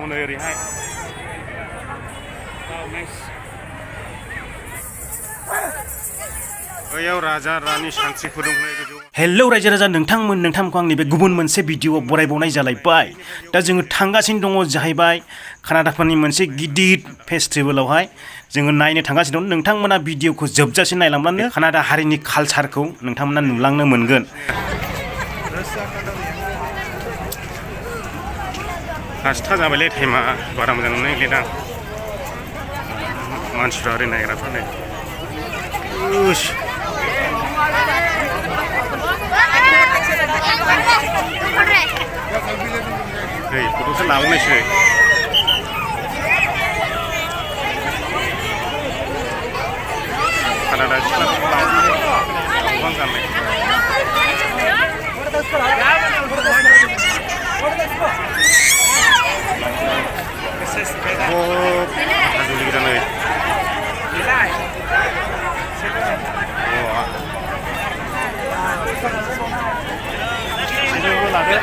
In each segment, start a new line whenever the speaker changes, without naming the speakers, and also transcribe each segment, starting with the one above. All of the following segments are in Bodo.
हनै ओरैहाय बैयाव राजा रानि सानथ्रिफोर दं गोजौ।
हेलौ रायजो राजा नोंथांमोनखौ आंनि बे गुबुन मोनसे भिडिअ'आव बरायबावनाय जालायबाय। दा जोङो थांगासिनो दङ जाहैबाय कानाडाफोरनि मोनसे गिदिर फेस्टिभेलावहाय जोङो नायनो थांगासिनो दं। नोंथांमोना भिडिअ'खौ जोबजासिम नायलांब्लानो कानाडा हारिनि कालचारखौ नोंथांमोना नुलांनो मोनगोन।
हास्था जाबायलै टाइमा बारा मोजां नुनाय गैला मानसिफ्रा ओरै नायग्राफ्रा नै फट'सो लाबावनायसै कानाडा सिख्लाफोरखौ लाबोनानै गाननाय हाजोनि गोदानै लादो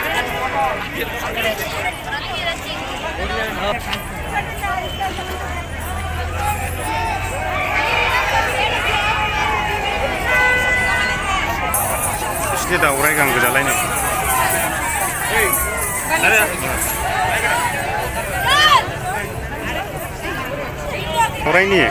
बिसिनि दावराय गां गोजालायनो दावरायनि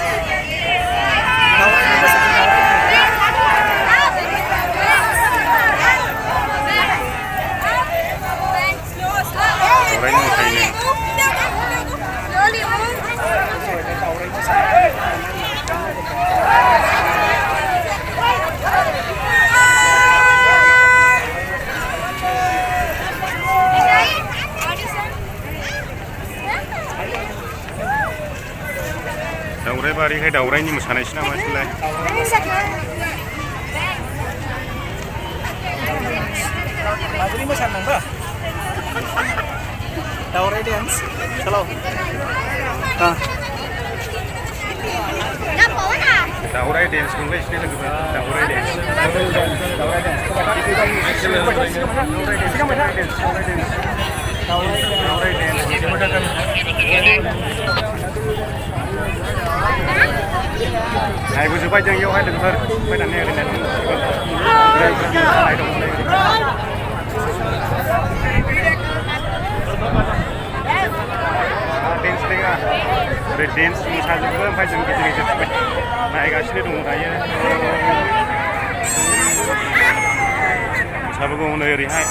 दावराय बारिहाय दावरायनि मोसानायसो नामा बिलाय
माजुलि मोसानांगौ दावराय डेन्स चलो
दावराय डेन्स मोनबायसिनो लोगोफोर दावराय डेन्स नायबोजोब्बाय जों इयावहाय लोगोफोर फैनानै ओरैनो डेन्स लेगा ओरै डेन्स मोसाजोबो ओमफ्राय जों गेजेर गेजेर नायगासिनो दङ दायो मोसाबोगौ हनै ओरैहाय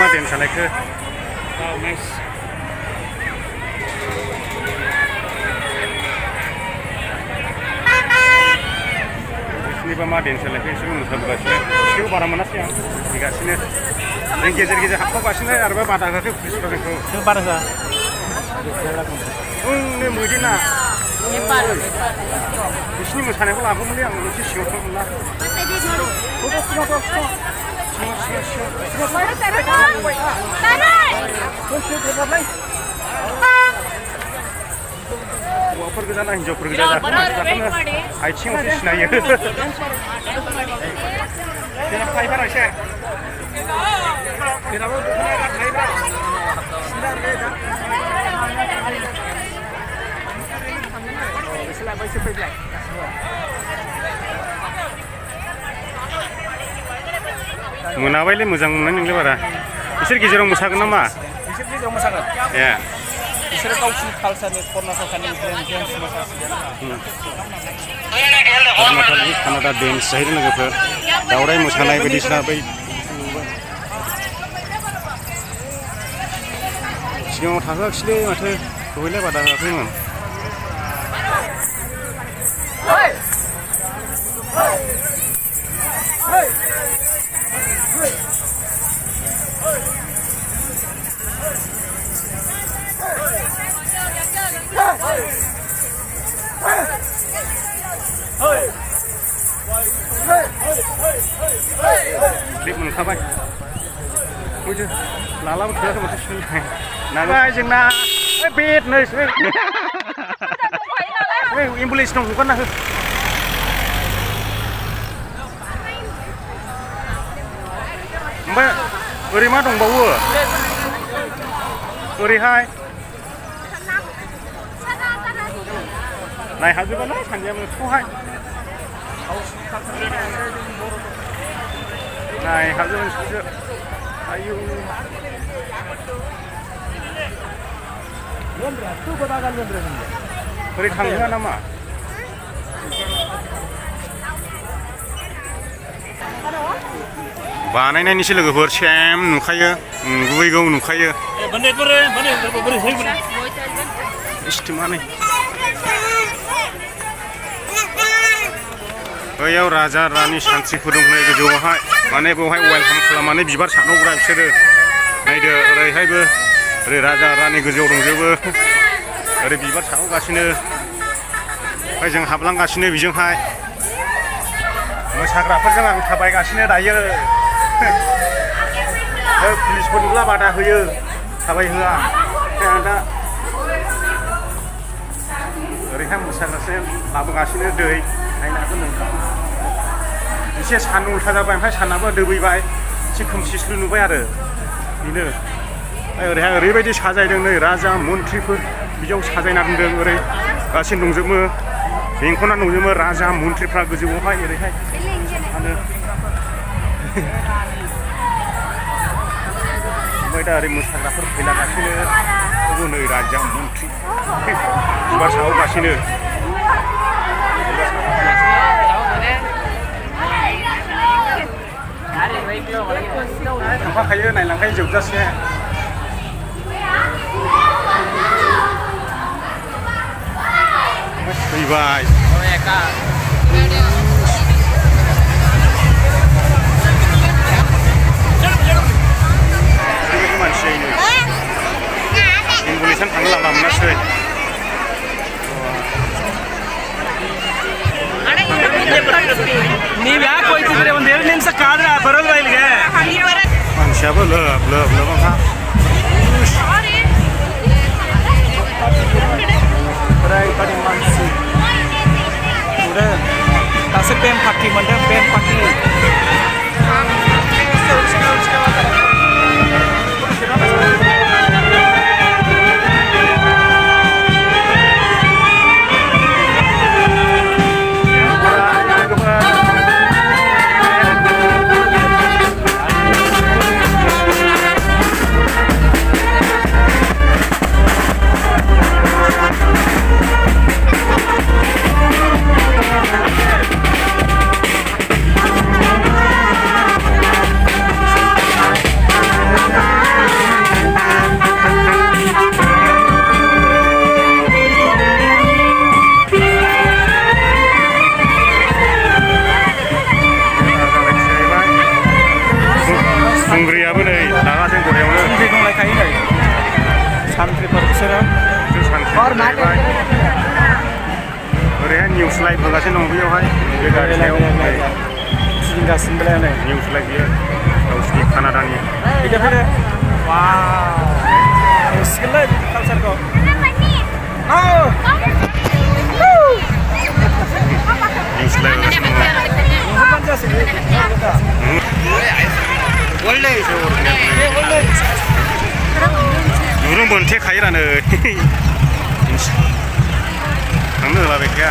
मा डेन्स लायखो बिसोरनिबा मा डेन्स लायखो एसेबो मोसाबोगासिनो एसेबो बारा मोनासै आं फैगासिनो जों गेजेर गेजेर हाबफागासिनो आरोबा बादा होआखै पुलिसफ्रा जोंखौ
बादा होआ
नै मैदेना बिसोरनि मोसानायखौ लाबोमोनलै आं मोनसे सिङाव थांमोनना हौवाफोर गोजा ना हिन्जावफोर गोजा जाखोनो आथिङावसो सिनायो फाइबार एसे मोनाबायलै मोजां मोननाय नोंलाय बारा बिसोर गेजेराव मोसागोन नामा
बिसोर गेजेराव मोसागोन
ए
बिसोरो गावसिनि कालचारनि कर्नाटकनि डेन्स मोसासिगोन
कर्नाटकनि कानाडा डेन्स जाहैदों लोगोफोर दावराय मोसानाय बायदिसिना बै सिगाङाव थाखोआखिसैलै माथो दहायलाय बादा होआखैमोन क्लिप मोनखाबाय लालाबो थोआखै माथो सिनायबाय नालाय जोंना बेद नै एम्बुलेन्स दं हगारना हो ओमफ्राय ओरै मा दंबावो ओरैहाय नायहाजोबालाय सानजाया मोनसेखौहाय नायहाजोब मोनसेखौसो आयु ओरै थांहोआ नामा बानायनायनिसो लोगोफोर सेम नुखायो गुबैगौ नुखायो इस्टिमानै बैयाव राजा रानि सान्थ्रिफोर दंलाय गोजौआवहाय माने बेवहाय वेलकाम खालामनानै बिबार सारनांगौरा बिसोरो नायदो ओरैहायबो ओरै राजा रानि गोजौआव दंजोबो ओरै बिबार सारगासिनो ओमफ्राय जों हाबलांगासिनो बिजोंहाय मोसाग्राफोरजों आं थाबायगासिनो दायो पुलिसफोर नुब्ला बादा होयो थाबायहोआ आं दा ओरैहाय मोसाग्रासो लाबोगासिनो दै नायनो हागोन नोंथां एसे सान्दुं उल्था जाबाय ओमफ्राय सानाबो दोबैबाय एसे खोमसिस्लु नुबाय आरो बेनो ओरैहाय ओरैबायदि साजायदों नै राजा मन्थ्रिफोर बिदियाव साजायना दोनदों ओरै गासिनो दंजोबो बेंखना दंजोबो राजा मन्थ्रिफ्रा गोजौआवहाय ओरैहाय आरो ओमफ्राय दा ओरै मोसाग्राफोर फैलागासिनो नै राजा मन्थ्रि बिबार सावगासिनो थांफाखायो नायलांखायो जोबजासे फैबाय मानसि एम्बुलेन्सआनो थांनो लामा मोनासै
ನೀವು ಯಾಕೆ ಹೋಯ್ತಿದ್ರೆ ಒಂದು 2 ನಿಮಿಷ ಕಾದ್ರೆ ಬರೋಲ್ವಾ ಇಲ್ಲಿಗೆ
मानसियाबो लोब लोब लोबांहा
ओरैबायदि मानसि नुदों दासो बेम पार्टि मोनदों बेम पार्टि
संग्रियाबो नै लागाजों गरायावनो
संग्रि दंलायखायो नै सानथ्रिफोर बिसोरो
ओरैहाय निउस लाइभ होगासिनो दं बेयावहाय बे गारि सायाव
फिदिंगासिनो बेलाय नै
निउस लाइभ बियो गावसिनि कानाडानि
फैदो फैदो वाव नुसिगोनलै कालसारखौ
निउस लाइभ होगासिनो दं 원래 누른 번째 가이라는 당근 라베야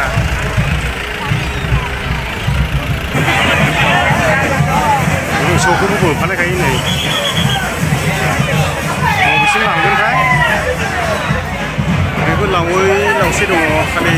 오늘 저거 보고 발레 가있네 무슨 나오는데 그리고 나오이 나오시도 칼리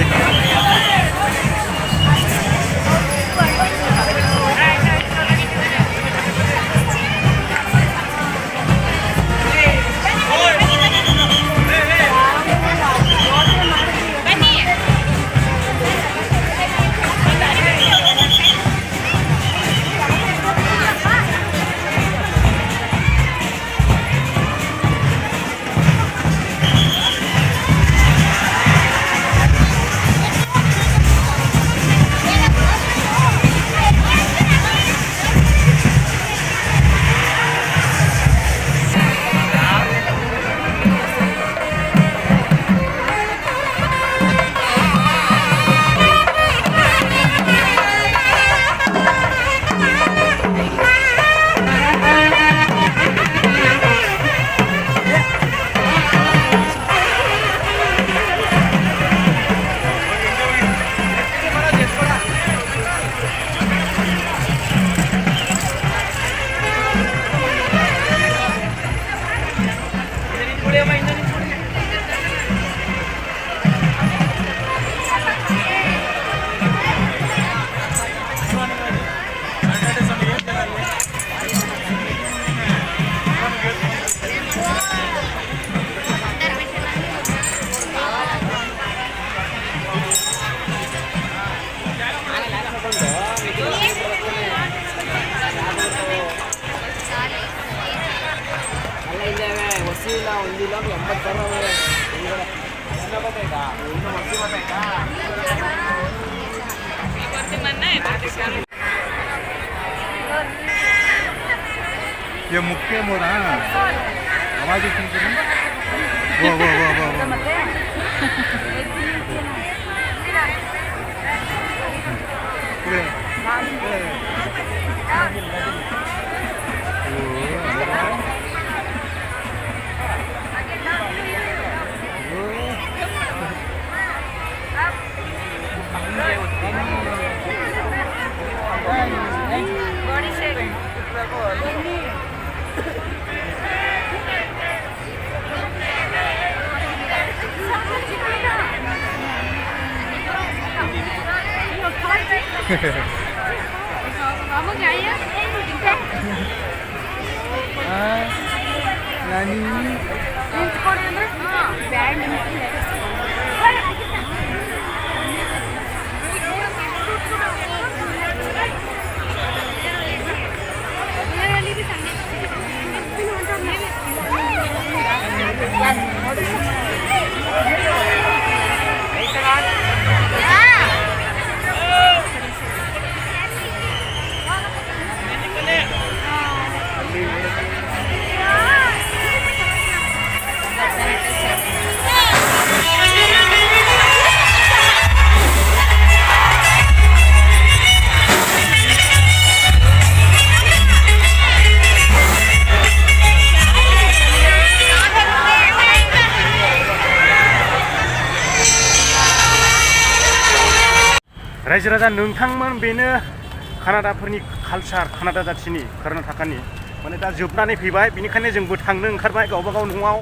ये मुक्के मोरा आवाज सुन के वाह
Kamu kaya?
नानी
रायजो राजा नोंथांमोन बेनो कानाडाफोरनि कालचार कानाडा जाथिनि कर्नाटकानि माने दा जोबनानै फैबाय बिनिखायनो जोंबो थांनो ओंखारबाय गावबा गाव न'आव